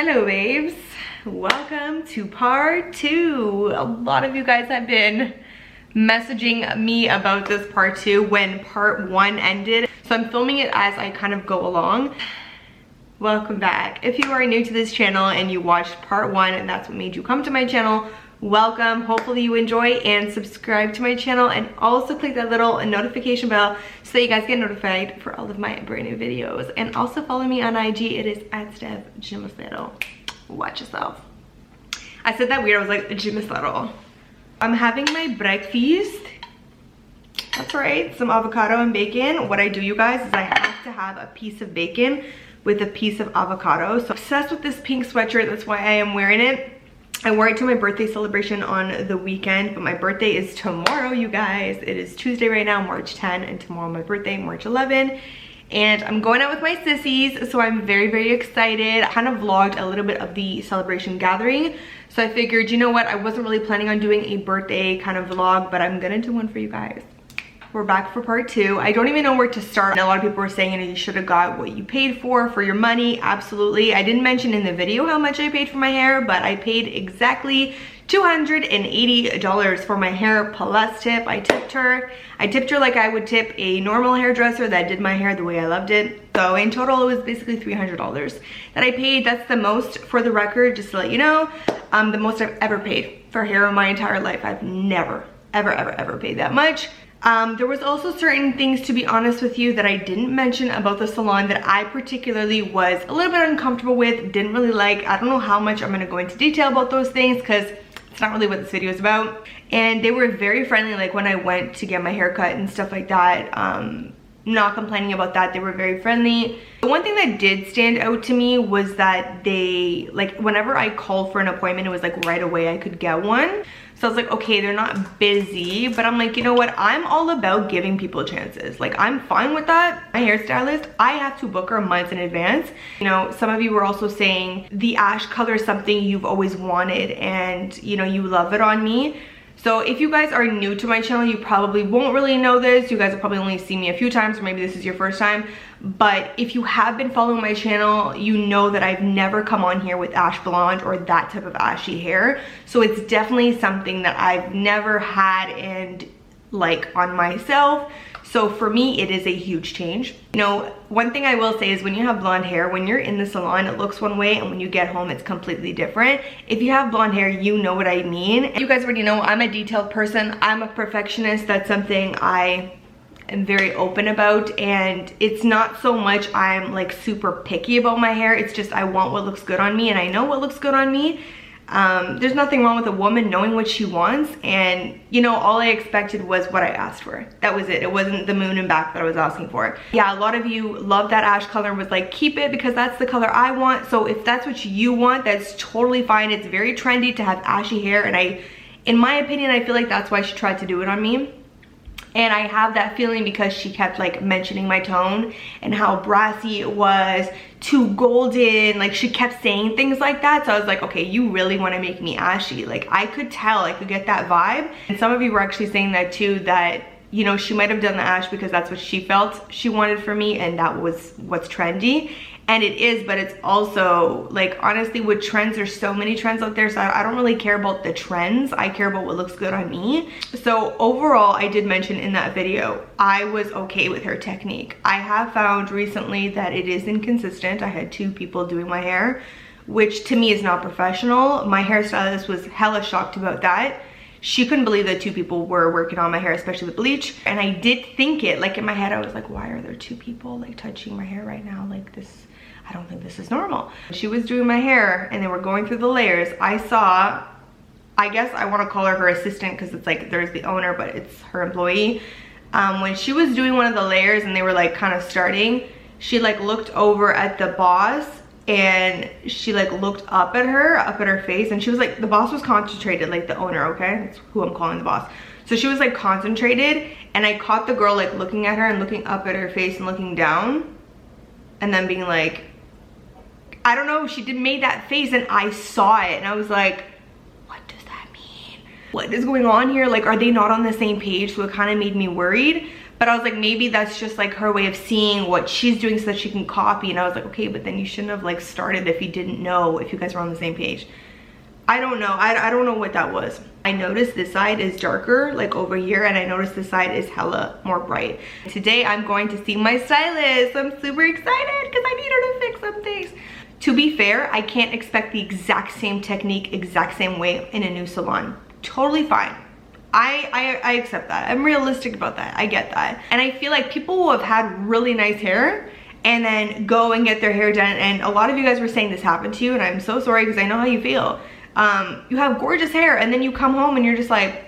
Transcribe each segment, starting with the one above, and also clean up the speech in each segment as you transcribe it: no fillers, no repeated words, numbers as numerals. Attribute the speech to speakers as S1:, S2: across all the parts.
S1: Hello babes, welcome to part 2. A lot of you guys have been messaging me about this part 2 when part 1 ended, so I'm filming it as I kind of go along. Welcome back. If you are new to this channel and you watched part 1 and that's what made you come to my channel, welcome. Hopefully you enjoy and subscribe to my channel, and also click that little notification bell so that you guys get notified for all of my brand new videos. And also follow me on IG. It is at Macedo. Watch yourself. I said that weird. I was like Macedo. I'm having my breakfast. That's right, some avocado and bacon. What I do, you guys, is I have to have a piece of bacon with a piece of avocado. So I'm obsessed with this pink sweatshirt. That's why I am wearing it. I wore it to my birthday celebration on the weekend, but my birthday is tomorrow, you guys. It is Tuesday right now, March 10, and tomorrow my birthday, March 11. And I'm going out with my sissies, so I'm very, very excited. I kind of vlogged a little bit of the celebration gathering, so I figured, you know what, I wasn't really planning on doing a birthday kind of vlog, but I'm gonna do one for you guys. We're back for part 2. I don't even know where to start. A lot of people were saying, you know, you should have got what you paid for your money. Absolutely. I didn't mention in the video how much I paid for my hair, but I paid exactly $280 for my hair plus tip. I tipped her like I would tip a normal hairdresser that did my hair the way I loved it. So in total, it was basically $300 that I paid. That's the most, for the record, just to let you know, the most I've ever paid for hair in my entire life. I've never, ever paid that much. There was also certain things, to be honest with you, that I didn't mention about the salon that I particularly was a little bit uncomfortable with, didn't really like. I don't know how much I'm going to go into detail about those things because it's not really what this video is about. And they were very friendly, like when I went to get my hair cut and stuff like that. Not complaining about that. They were very friendly. The one thing that did stand out to me was that they, like, whenever I called for an appointment, it was like right away I could get one. So I was like, okay, they're not busy, but I'm like, you know what? I'm all about giving people chances. Like, I'm fine with that. My hairstylist, I have to book her months in advance. You know, some of you were also saying the ash color is something you've always wanted and, you know, you love it on me. So if you guys are new to my channel, you probably won't really know this. You guys have probably only seen me a few times, or maybe this is your first time. But if you have been following my channel, you know that I've never come on here with ash blonde or that type of ashy hair. So it's definitely something that I've never had and like on myself. So for me, it is a huge change. You know, one thing I will say is when you have blonde hair, when you're in the salon, it looks one way, and when you get home, it's completely different. If you have blonde hair, you know what I mean. You guys already know I'm a detailed person. I'm a perfectionist. That's something I am very open about, and it's not so much I'm like super picky about my hair. It's just I want what looks good on me, and I know what looks good on me. There's nothing wrong with a woman knowing what she wants, and you know, all I expected was what I asked for. That was it. It wasn't the moon and back that I was asking for. Yeah, a lot of you love that ash color and was like, keep it because that's the color I want. So if that's what you want, that's totally fine. It's very trendy to have ashy hair, and in my opinion, I feel like that's why she tried to do it on me. And I have that feeling because she kept like mentioning my tone and how brassy it was, too golden. Like she kept saying things like that. So I was like, okay, you really want to make me ashy. Like I could tell, I could get that vibe. And some of you were actually saying that too, that, you know, she might have done the ash because that's what she felt she wanted for me, and that was what's trendy. And it is, but it's also like, honestly, with trends, there's so many trends out there, so I don't really care about the trends. I care about what looks good on me. So overall, I did mention in that video, I was okay with her technique. I have found recently that it is inconsistent. I had 2 people doing my hair, which to me is not professional. My hairstylist was hella shocked about that. She couldn't believe that 2 people were working on my hair, especially with bleach. And I did think it, like in my head, I was like, why are there 2 people like touching my hair right now? Like this, I don't think this is normal. She was doing my hair and they were going through the layers. I saw, I guess I want to call her assistant because it's like there's the owner, but it's her employee. When she was doing one of the layers and they were like kind of starting, she like looked over at the boss and she like looked up at her face, and she was like, the boss was concentrated, like the owner, okay? That's who I'm calling the boss. So she was like concentrated, and I caught the girl like looking at her and looking up at her face and looking down, and then being like, I don't know, she made that face, and I saw it and I was like, what does that mean? What is going on here? Like, are they not on the same page? So it kind of made me worried. But I was like, maybe that's just like her way of seeing what she's doing so that she can copy. And I was like, okay, but then you shouldn't have like started if you didn't know if you guys were on the same page. I don't know. I don't know what that was. I noticed this side is darker, like over here, and I noticed this side is hella more bright. Today I'm going to see my stylist. I'm super excited because I need her to fix some things. To be fair, I can't expect the exact same technique, exact same way in a new salon. Totally fine. I accept that. I'm realistic about that. I get that. And I feel like people who have had really nice hair and then go and get their hair done, and a lot of you guys were saying this happened to you, and I'm so sorry because I know how you feel. You have gorgeous hair and then you come home and you're just like,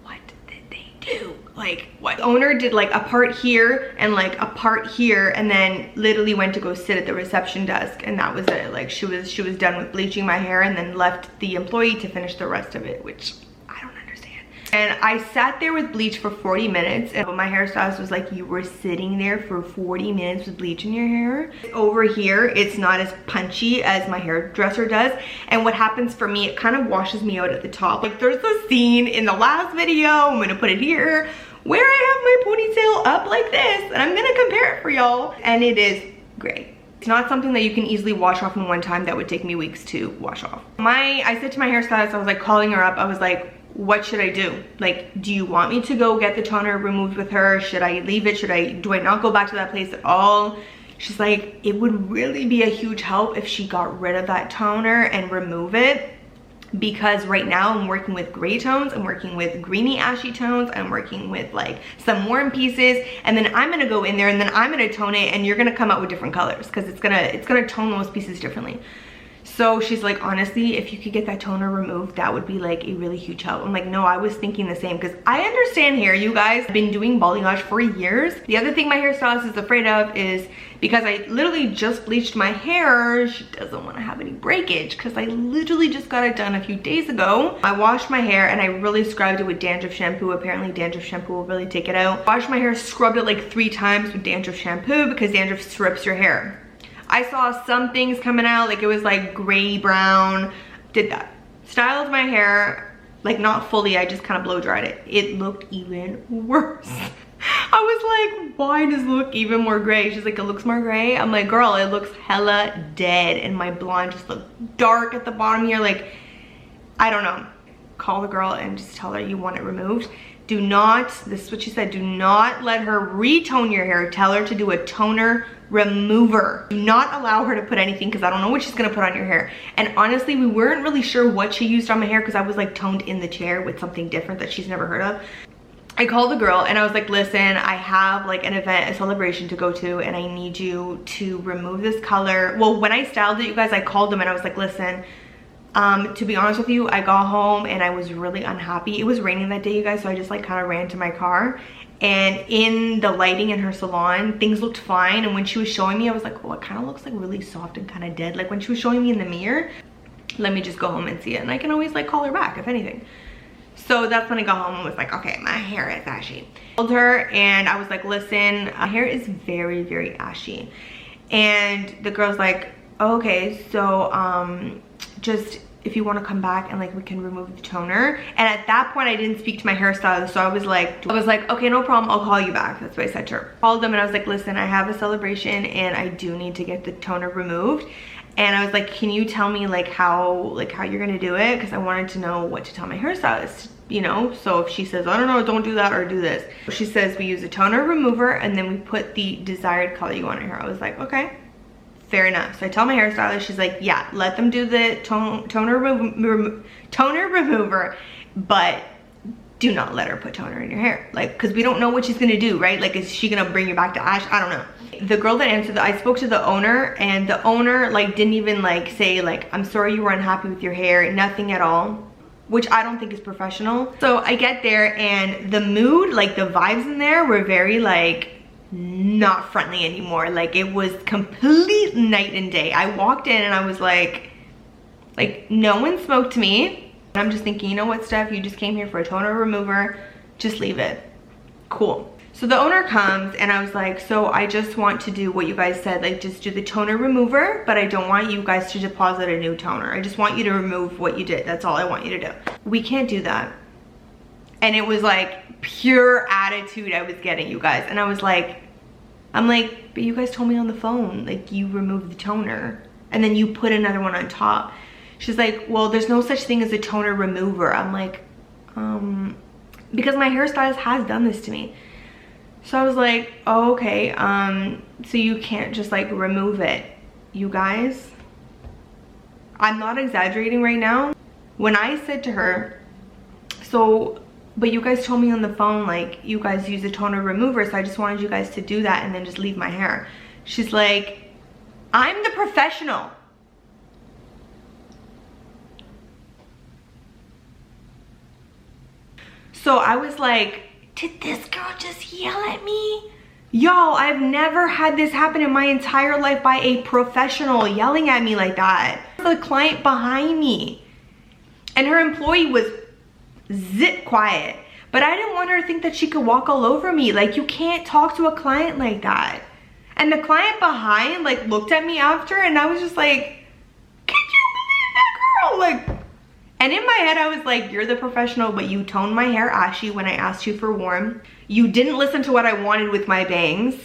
S1: what did they do? Like, what? The owner did like a part here and like a part here, and then literally went to go sit at the reception desk, and that was it. Like, she was done with bleaching my hair and then left the employee to finish the rest of it, which I don't understand. And I sat there with bleach for 40 minutes, and my hairstylist was like, you were sitting there for 40 minutes with bleach in your hair? Over here, it's not as punchy as my hairdresser does. And what happens for me, it kind of washes me out at the top. Like, there's a scene in the last video, I'm gonna put it here, where I have my ponytail up like this, and I'm gonna compare it for y'all, and it is great. It's not something that you can easily wash off in one time. That would take me weeks to wash off. I said to my hairstylist, I was like calling her up, I was like, what should I do? Like, do you want me to go get the toner removed with her? Should I leave it? Do I not go back to that place at all? She's like, it would really be a huge help if she got rid of that toner and remove it, because right now I'm working with gray tones, I'm working with greeny ashy tones, I'm working with like some warm pieces, and then I'm gonna go in there and then I'm gonna tone it, and you're gonna come out with different colors because it's gonna tone those pieces differently. So she's like, honestly, if you could get that toner removed, that would be like a really huge help. I'm like, no, I was thinking the same, because I understand hair, you guys. I've been doing balayage for years. The other thing my hairstylist is afraid of is, because I literally just bleached my hair, she doesn't want to have any breakage, because I literally just got it done a few days ago. I washed my hair and I really scrubbed it with dandruff shampoo. Apparently dandruff shampoo will really take it out. Washed my hair, scrubbed it like 3 times with dandruff shampoo, because dandruff strips your hair. I saw some things coming out, like it was like gray brown. Did that. Styled my hair, like not fully, I just kind of blow dried it. It looked even worse. I was like, why does it look even more gray? She's like, it looks more gray. I'm like, girl, it looks hella dead, and my blonde just looked dark at the bottom here. Like, I don't know. Call the girl and just tell her you want it removed. Do not, this is what she said, do not let her retone your hair. Tell her to do a toner remover. Do not allow her to put anything, because I don't know what she's gonna put on your hair. And honestly, we weren't really sure what she used on my hair, because I was like toned in the chair with something different that she's never heard of. I called the girl and I was like, listen, I have like an event, a celebration to go to, and I need you to remove this color. Well, when I styled it, you guys, I called them and I was like, listen, to be honest with you, I got home and I was really unhappy. It was raining that day, you guys, so I just like kind of ran to my car, and in the lighting in her salon, things looked fine. And when she was showing me, I was like, oh, it kind of looks like really soft and kind of dead. Like when she was showing me in the mirror, let me just go home and see it, and I can always like call her back if anything. So that's when I got home and was like, okay, my hair is ashy. I told her and I was like, listen, my hair is very, very ashy. And the girl's like, oh, okay, so just if you want to come back and like we can remove the toner. And at that point I didn't speak to my hairstylist, so I was like, okay, no problem, I'll call you back. That's what I said to her. Called them and I was like, listen, I have a celebration and I do need to get the toner removed. And I was like, can you tell me like how you're gonna do it? Because I wanted to know what to tell my hairstylist, you know? So if she says, I don't know, don't do that or do this. She says we use a toner remover and then we put the desired color you want in her hair. I was like, okay, fair enough. So I tell my hairstylist, she's like, yeah, let them do the toner remover, but do not let her put toner in your hair. Like, because we don't know what she's gonna do, right? Like, is she gonna bring you back to ash? I don't know. The girl that answered, I spoke to the owner, and the owner like didn't even like say like, I'm sorry you were unhappy with your hair, nothing at all, which I don't think is professional. So I get there and the mood, like the vibes in there were very like not friendly anymore. Like it was complete night and day. I walked in and I was like no one spoke to me. I'm just thinking, you know what, Steph, you just came here for a toner remover, just leave it. Cool. So the owner comes and I was like, so I just want to do what you guys said, like just do the toner remover, but I don't want you guys to deposit a new toner. I just want you to remove what you did. That's all I want you to do. We can't do that. And it was like pure attitude I was getting, you guys. And I was like, I'm like, but you guys told me on the phone, like you removed the toner and then you put another one on top. She's like, well, there's no such thing as a toner remover. I'm like, because my hairstylist has done this to me. So I was like, oh, okay, so you can't just like remove it. You guys, I'm not exaggerating right now. When I said to her, so, but you guys told me on the phone, like you guys use a toner remover, so I just wanted you guys to do that and then just leave my hair. She's like, I'm the professional. So I was like, did this girl just yell at me? Y'all, I've never had this happen in my entire life by a professional yelling at me like that. The client behind me. And her employee was zip quiet. But I didn't want her to think that she could walk all over me. Like, you can't talk to a client like that. And the client behind, like, looked at me after and I was just like, can you believe that girl? Like, and in my head, I was like, you're the professional, but you toned my hair ashy when I asked you for warm. You didn't listen to what I wanted with my bangs.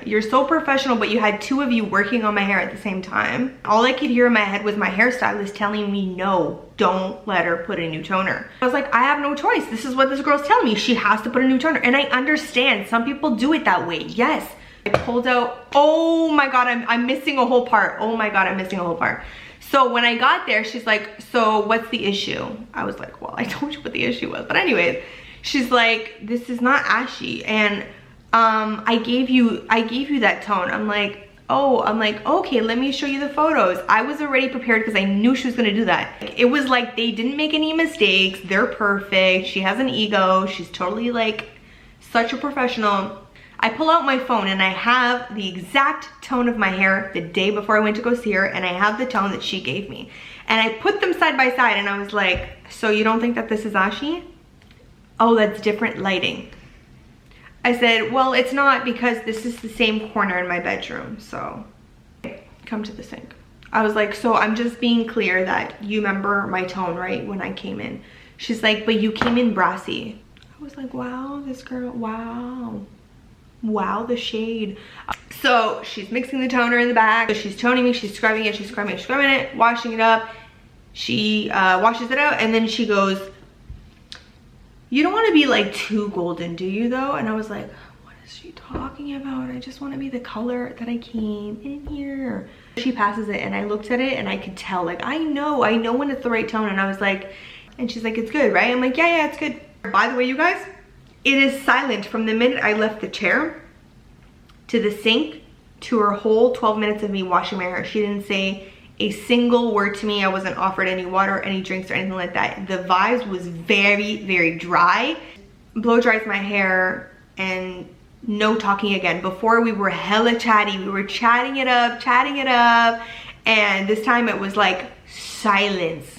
S1: You're so professional, but you had two of you working on my hair at the same time. All I could hear in my head was my hairstylist telling me, no, don't let her put a new toner. I was like, I have no choice. This is what this girl's telling me. She has to put a new toner. And I understand some people do it that way. Yes. I pulled out, oh my God, I'm missing a whole part. Oh my God, I'm missing a whole part. So when I got there, she's like, so what's the issue? I was like, well, I told you what the issue was. But anyways, she's like, this is not ashy. And I gave you that tone. I'm like, oh, I'm like, okay, let me show you the photos. I was already prepared because I knew she was gonna do that. It was like, they didn't make any mistakes. They're perfect. She has an ego. She's totally like such a professional. I pull out my phone and I have the exact tone of my hair the day before I went to go see her, and I have the tone that she gave me. And I put them side by side and I was like, so you don't think that this is ashy? Oh, that's different lighting. I said, well, it's not because this is the same corner in my bedroom, so come to the sink. I was like, so I'm just being clear that you remember my tone, right, when I came in. She's like, but you came in brassy. I was like, wow, this girl, wow. Wow, the shade. So she's mixing the toner in the back. She's toning me, she's scrubbing it, she's scrubbing it, washing it up. She washes it out and then she goes, you don't want to be like too golden, do you though? And I was like, what is she talking about? I just want to be the color that I came in here. She passes it and I looked at it and I could tell, like, I know when it's the right tone. And I was like, and she's like, it's good, right? I'm like, yeah, it's good. By the way, you guys, it is silent from the minute I left the chair to the sink to her whole 12 minutes of me washing my hair. She didn't say a single word to me. I wasn't offered any water, any drinks or anything like that. The vibes was very, very dry. Blow dries my hair and no talking again. Before we were hella chatty. We were chatting it up. And this time it was like silence.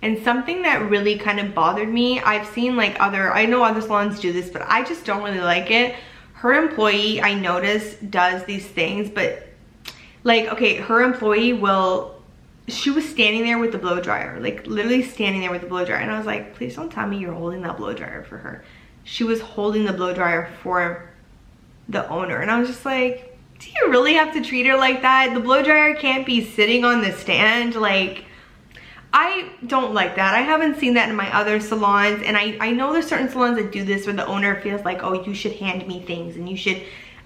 S1: And something that really kind of bothered me, I've seen like I know other salons do this, but I just don't really like it. Her employee, I noticed, does these things, but like, okay, her employee she was standing there with the blow dryer, like literally standing there with the blow dryer. And I was like, please don't tell me you're holding that blow dryer for her. She was holding the blow dryer for the owner. And I was just like, do you really have to treat her like that? The blow dryer can't be sitting on the stand, like, I don't like that. I haven't seen that in my other salons, and I know there's certain salons that do this where the owner feels like, oh, you should hand me things and you should.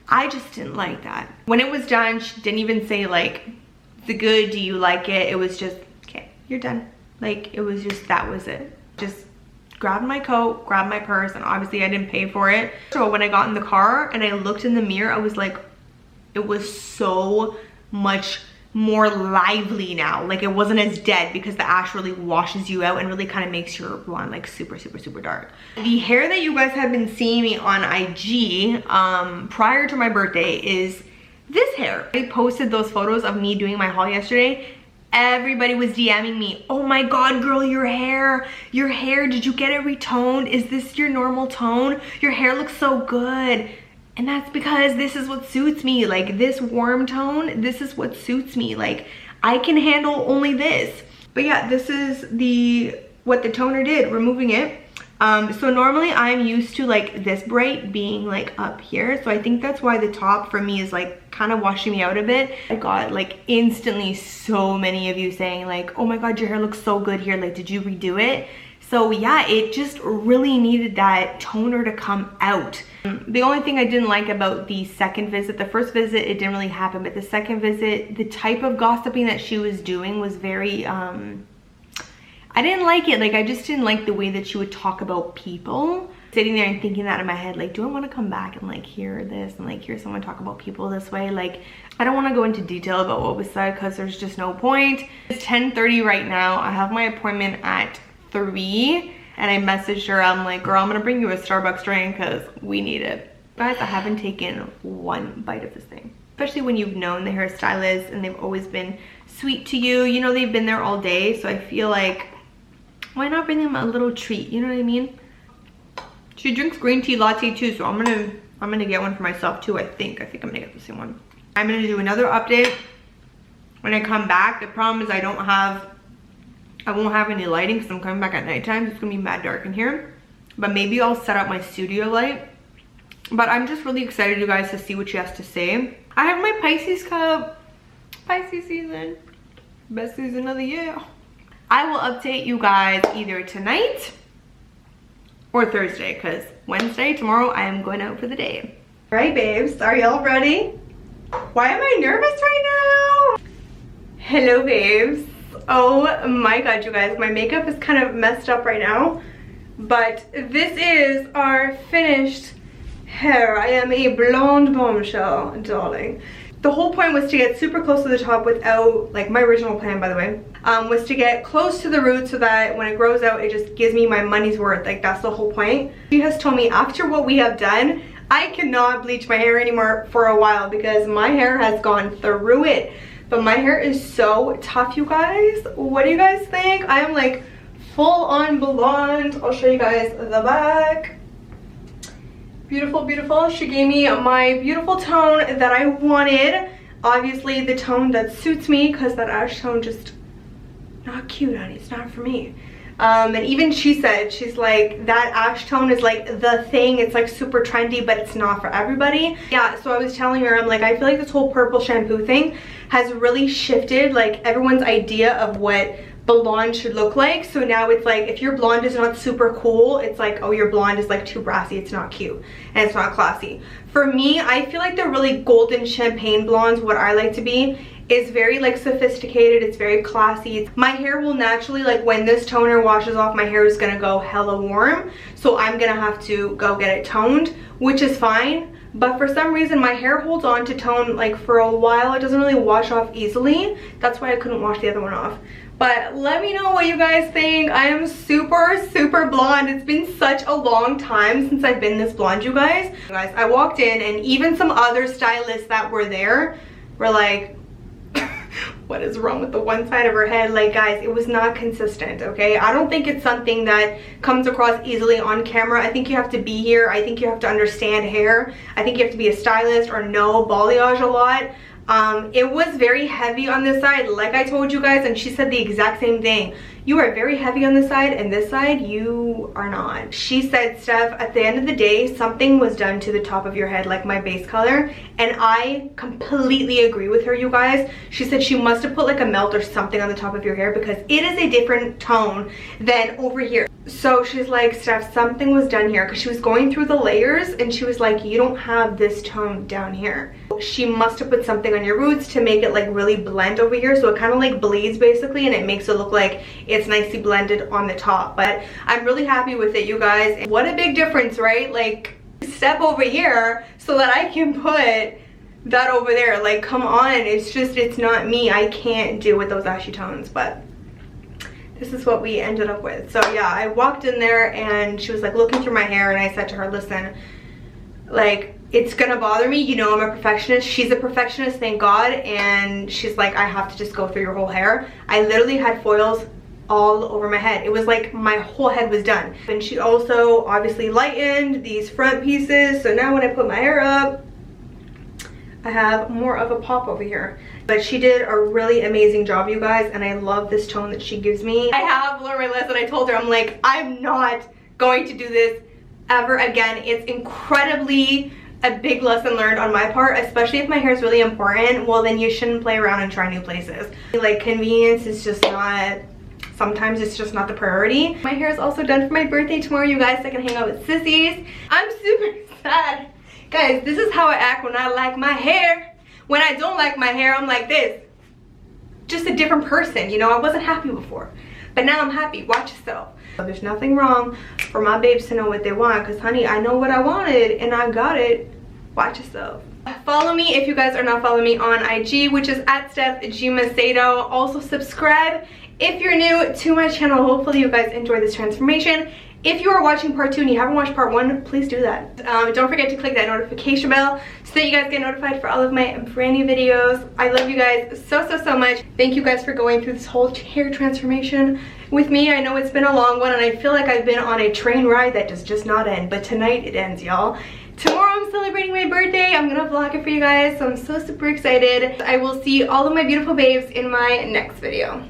S1: I just didn't like that. When it was done, she didn't even say like, is it good, do you like it? It was just, okay, you're done. Like, it was just, that was it. Just grabbed my coat, grabbed my purse, and obviously I didn't pay for it. So when I got in the car and I looked in the mirror, I was like, it was so much more lively now. Like, it wasn't as dead because the ash really washes you out and really kind of makes your blonde like super dark. The hair that you guys have been seeing me on IG prior to my birthday is this hair. I posted those photos of me doing my haul yesterday. Everybody was DMing me, oh my God, girl, your hair, did you get it retoned? Is this your normal tone? Your hair looks so good. And that's because this is what suits me. Like, this warm tone, this is what suits me. Like, I can handle only this. But yeah, this is the what the toner did, removing it. So normally I'm used to like this bright being like up here, so I think that's why the top for me is like kind of washing me out a bit. I got like instantly so many of you saying like, oh my god, your hair looks so good here, like did you redo it? So yeah, it just really needed that toner to come out. The only thing I didn't like about the second visit, the first visit it didn't really happen, but the second visit, the type of gossiping that she was doing was very I didn't like it. Like, I just didn't like the way that she would talk about people. Sitting there and thinking that in my head, like, do I want to come back and like hear this and like hear someone talk about people this way? Like, I don't want to go into detail about what was said because there's just no point. It's 10:30 right now. I have my appointment at 3 and I messaged her. I'm like, girl, I'm gonna bring you a Starbucks drink because we need it. Guys, I haven't taken one bite of this thing. Especially when you've known the hairstylist and they've always been sweet to you. You know, they've been there all day, so I feel like, why not bring them a little treat? You know what I mean? She drinks green tea latte too, so I'm gonna get one for myself too. I think I'm gonna get the same one. I'm gonna do another update when I come back. The problem is I won't have any lighting because I'm coming back at nighttime. It's gonna be mad dark in here. But maybe I'll set up my studio light. But I'm just really excited, you guys, to see what she has to say. I have my Pisces cup. Pisces season. Best season of the year. I will update you guys either tonight or Thursday, because Wednesday, tomorrow, I am going out for the day. All right, babes, are y'all ready? Why am I nervous right now? Hello, babes. Oh my god, you guys, my makeup is kind of messed up right now, but this is our finished hair. I am a blonde bombshell, darling. The whole point was to get super close to the top without, like, my original plan, by the way, was to get close to the root so that when it grows out, it just gives me my money's worth. Like, that's the whole point. She has told me after what we have done, I cannot bleach my hair anymore for a while because my hair has gone through it. But my hair is so tough, you guys. What do you guys think? I am like full on blonde. I'll show you guys the back. Beautiful, beautiful. She gave me my beautiful tone that I wanted. Obviously the tone that suits me, because that ash tone just not cute, honey. It's not for me. And even she said, she's like, that ash tone is like the thing. It's like super trendy, but it's not for everybody. Yeah, so I was telling her, I'm like, I feel like this whole purple shampoo thing has really shifted like everyone's idea of what blonde should look like. So now it's like, if your blonde is not super cool, it's like, oh, your blonde is like too brassy, it's not cute and it's not classy. For me, I feel like the really golden champagne blondes, what I like to be, is very like sophisticated. It's very classy. My hair will naturally, like when this toner washes off, my hair is gonna go hella warm, so I'm gonna have to go get it toned, which is fine. But for some reason my hair holds on to tone like for a while. It doesn't really wash off easily. That's why I couldn't wash the other one off. But let me know what you guys think. I am super, super blonde. It's been such a long time since I've been this blonde, you guys. Guys, I walked in and even some other stylists that were there were like, what is wrong with the one side of her head? Like, guys, it was not consistent, okay? I don't think it's something that comes across easily on camera. I think you have to be here. I think you have to understand hair. I think you have to be a stylist or know balayage a lot. It was very heavy on this side, like I told you guys, and she said the exact same thing. You are very heavy on this side, and this side you are not. She said, Steph, at the end of the day, something was done to the top of your head, like my base color, and I completely agree with her, you guys. She said she must have put like a melt or something on the top of your hair because it is a different tone than over here. So she's like, Steph, something was done here, because she was going through the layers and she was like, you don't have this tone down here. She must have put something on your roots to make it like really blend over here, so it kind of like bleeds basically, and it makes it look like it's nicely blended on the top. But I'm really happy with it, you guys. What a big difference, right? Like, step over here so that I can put that over there. Like, come on, it's just, it's not me. I can't deal with those ashy tones, but this is what we ended up with. So yeah, I walked in there and she was like looking through my hair, and I said to her, listen, like, it's gonna bother me, you know, I'm a perfectionist. She's a perfectionist, thank God. And she's like, I have to just go through your whole hair. I literally had foils all over my head. It was like my whole head was done. And she also obviously lightened these front pieces, so now when I put my hair up, I have more of a pop over here. But she did a really amazing job, you guys, and I love this tone that she gives me. I have learned my lesson. I told her, I'm like, I'm not going to do this ever again. It's incredibly a big lesson learned on my part, especially if my hair is really important. Well, then you shouldn't play around and try new places. Like, convenience is just not, sometimes it's just not the priority. My hair is also done for my birthday tomorrow, you guys, so I can hang out with sissies. I'm super sad. Guys, this is how I act when I like my hair. When I don't like my hair, I'm like this. Just a different person, you know? I wasn't happy before, but now I'm happy. Watch yourself. There's nothing wrong for my babes to know what they want, because honey, I know what I wanted and I got it. Watch yourself. Follow me if you guys are not following me on IG, which is at @StephGMacedo. Also subscribe if you're new to my channel. Hopefully you guys enjoy this transformation. If you are watching part 2 and you haven't watched part 1, please do that. Don't forget to click that notification bell so that you guys get notified for all of my brand new videos. I love you guys so much. Thank you guys for going through this whole hair transformation with me. I know it's been a long one and I feel like I've been on a train ride that does just not end, but tonight it ends, y'all. Tomorrow I'm celebrating my birthday. I'm gonna vlog it for you guys, so I'm so super excited. I will see all of my beautiful babes in my next video.